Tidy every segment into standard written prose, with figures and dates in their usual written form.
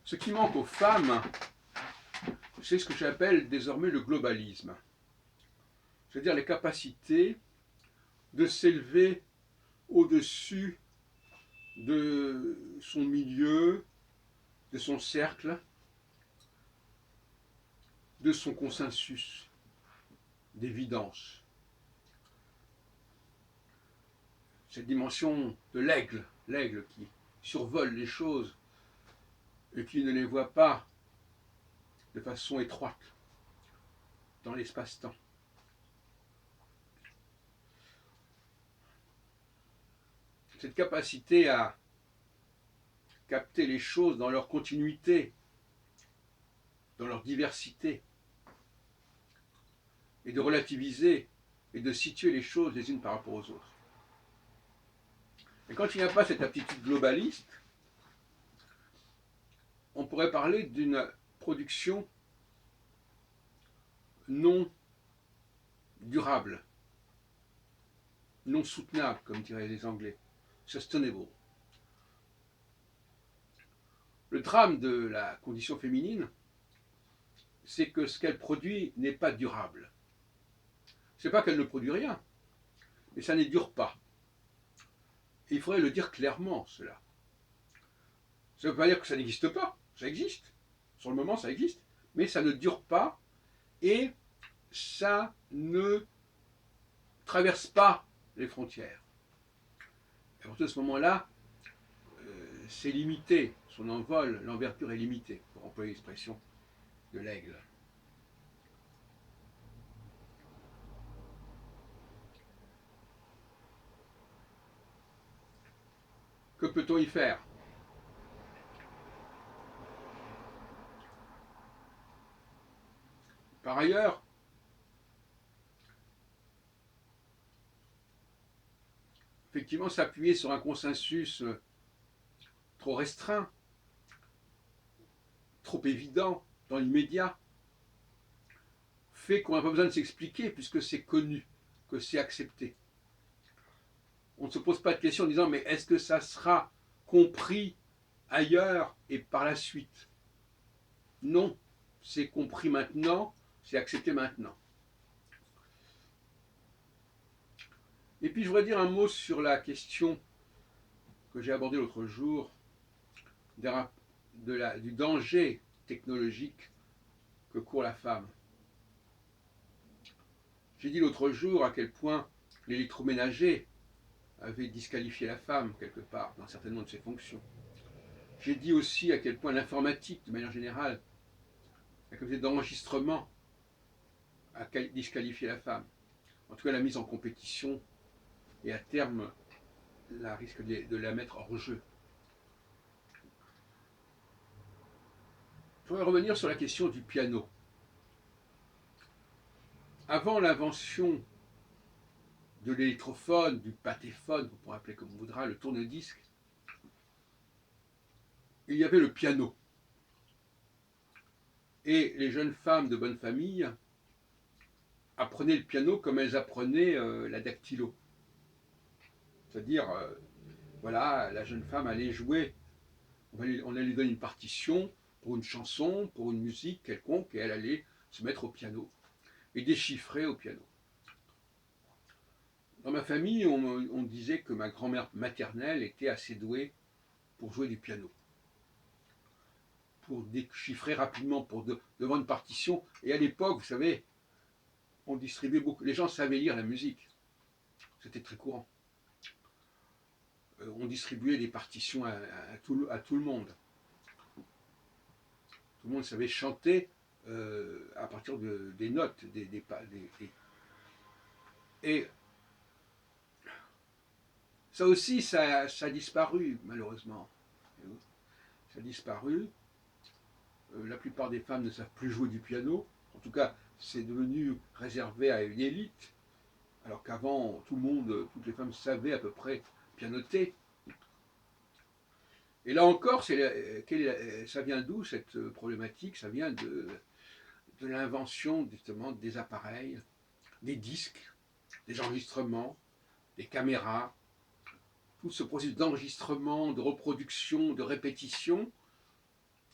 Ce qui manque aux femmes, c'est ce que j'appelle désormais le globalisme. C'est-à-dire les capacités de s'élever au-dessus de son milieu, de son cercle, de son consensus d'évidence. Cette dimension de l'aigle qui survole les choses et qui ne les voit pas de façon étroite dans l'espace-temps. Cette capacité à capter les choses dans leur continuité, dans leur diversité, et de relativiser et de situer les choses les unes par rapport aux autres. Et quand il n'y a pas cette aptitude globaliste, on pourrait parler d'une production non durable, non soutenable, comme diraient les Anglais, sustainable. Le drame de la condition féminine, c'est que ce qu'elle produit n'est pas durable. C'est pas qu'elle ne produit rien, mais ça ne dure pas. Et il faudrait le dire clairement, cela. Ça ne veut pas dire que ça n'existe pas, ça existe. Sur le moment, ça existe, mais ça ne dure pas et ça ne traverse pas les frontières. À partir de ce moment-là, c'est limité, son envol, l'envergure est limitée, pour employer l'expression de l'aigle. Que peut-on y faire? Par ailleurs, effectivement, s'appuyer sur un consensus trop restreint, trop évident, dans l'immédiat, fait qu'on n'a pas besoin de s'expliquer puisque c'est connu, que c'est accepté. On ne se pose pas de questions en disant mais est-ce que ça sera compris ailleurs et par la suite? Non, c'est compris maintenant, c'est accepté maintenant. Et puis je voudrais dire un mot sur la question que j'ai abordée l'autre jour du danger technologique que court la femme. J'ai dit l'autre jour à quel point l'électroménager avait disqualifié la femme quelque part dans certaines de ses fonctions. J'ai dit aussi à quel point l'informatique, de manière générale, la capacité d'enregistrement a disqualifié la femme. En tout cas, la mise en compétition et à terme, la risque de la mettre hors jeu. Je voudrais revenir sur la question du piano. Avant l'invention de l'électrophone, du pâtéphone, on pourrait appeler comme on voudra, le tourne-disque, il y avait le piano. Et les jeunes femmes de bonne famille apprenaient le piano comme elles apprenaient la dactylo. C'est-à-dire, voilà, la jeune femme allait jouer, on allait lui donner une partition pour une chanson, pour une musique quelconque, et elle allait se mettre au piano et déchiffrer au piano. Dans ma famille, on disait que ma grand-mère maternelle était assez douée pour jouer du piano, pour déchiffrer rapidement, devant une partition. Et à l'époque, vous savez, on distribuait beaucoup. Les gens savaient lire la musique. C'était très courant. On distribuait des partitions à tout le monde. Tout le monde savait chanter à partir des notes, et ça aussi, ça a disparu, malheureusement. Ça a disparu. La plupart des femmes ne savent plus jouer du piano. En tout cas, c'est devenu réservé à une élite, alors qu'avant, toutes les femmes savaient à peu près pianoter. Et là encore, ça vient d'où cette problématique? Ça vient de l'invention justement des appareils, des disques, des enregistrements, des caméras, tout ce processus d'enregistrement, de reproduction, de répétition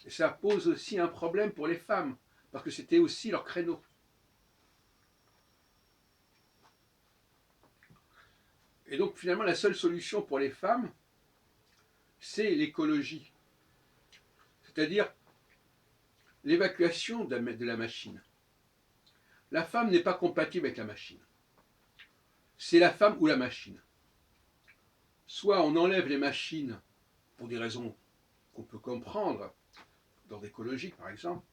Et ça pose aussi un problème pour les femmes, parce que c'était aussi leur créneau. Et donc finalement, la seule solution pour les femmes, c'est l'écologie. C'est-à-dire l'évacuation de la machine. La femme n'est pas compatible avec la machine. C'est la femme ou la machine. Soit on enlève les machines pour des raisons qu'on peut comprendre, d'ordre écologique par exemple,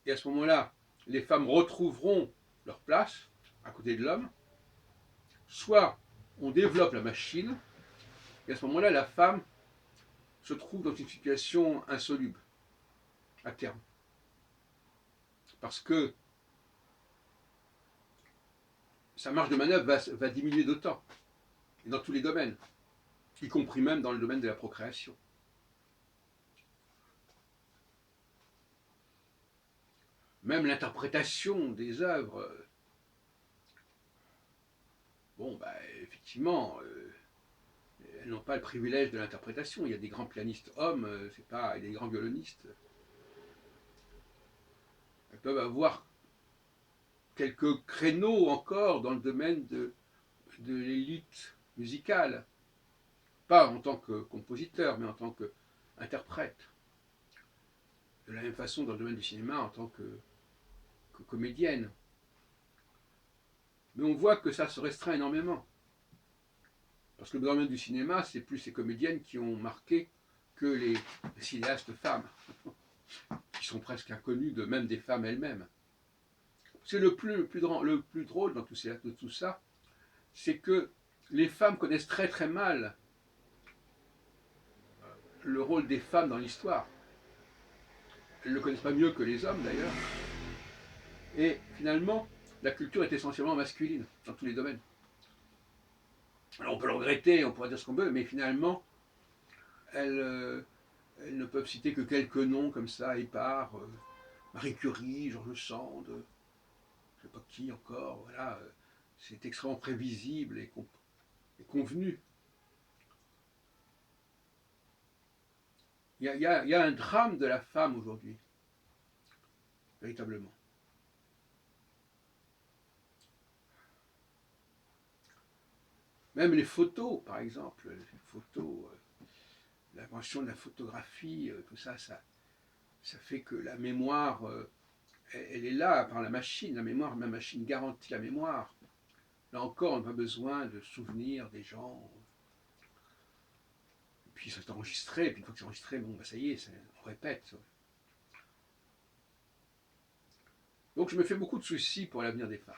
et à ce moment-là, les femmes retrouveront leur place à côté de l'homme, soit on développe la machine, et à ce moment-là, la femme se trouve dans une situation insoluble à terme. Parce que sa marge de manœuvre va diminuer d'autant, et dans tous les domaines, y compris même dans le domaine de la procréation. Même l'interprétation des œuvres, bon, bah, effectivement, elles n'ont pas le privilège de l'interprétation. Il y a des grands pianistes hommes, c'est pas, et des grands violonistes. Elles peuvent avoir quelques créneaux encore dans le domaine de l'élite musicale. Pas en tant que compositeur, mais en tant qu'interprète. De la même façon dans le domaine du cinéma en tant que comédienne. Mais on voit que ça se restreint énormément. Parce que dans le domaine du cinéma, c'est plus les comédiennes qui ont marqué que les cinéastes femmes, qui sont presque inconnues de même des femmes elles-mêmes. C'est le plus drôle dans tout ça, c'est que les femmes connaissent très très mal le rôle des femmes dans l'histoire. Elles ne le connaissent pas mieux que les hommes d'ailleurs. Et finalement, la culture est essentiellement masculine dans tous les domaines. Alors on peut le regretter, on pourrait dire ce qu'on veut, mais finalement, elles ne peuvent citer que quelques noms comme ça, épars, Marie Curie, George Sand, je ne sais pas qui encore, voilà, c'est extrêmement prévisible et convenu. Il y a un drame de la femme aujourd'hui, véritablement. Même les photos, par exemple, les photos, l'invention de la photographie, tout ça, ça fait que la mémoire, elle est là par la machine. La mémoire, ma machine garantit la mémoire. Là encore, on n'a pas besoin de souvenirs des gens. Et puis c'est enregistré, et puis une fois que c'est enregistré, bon, bah, ça y est, on répète. Donc je me fais beaucoup de soucis pour l'avenir des femmes.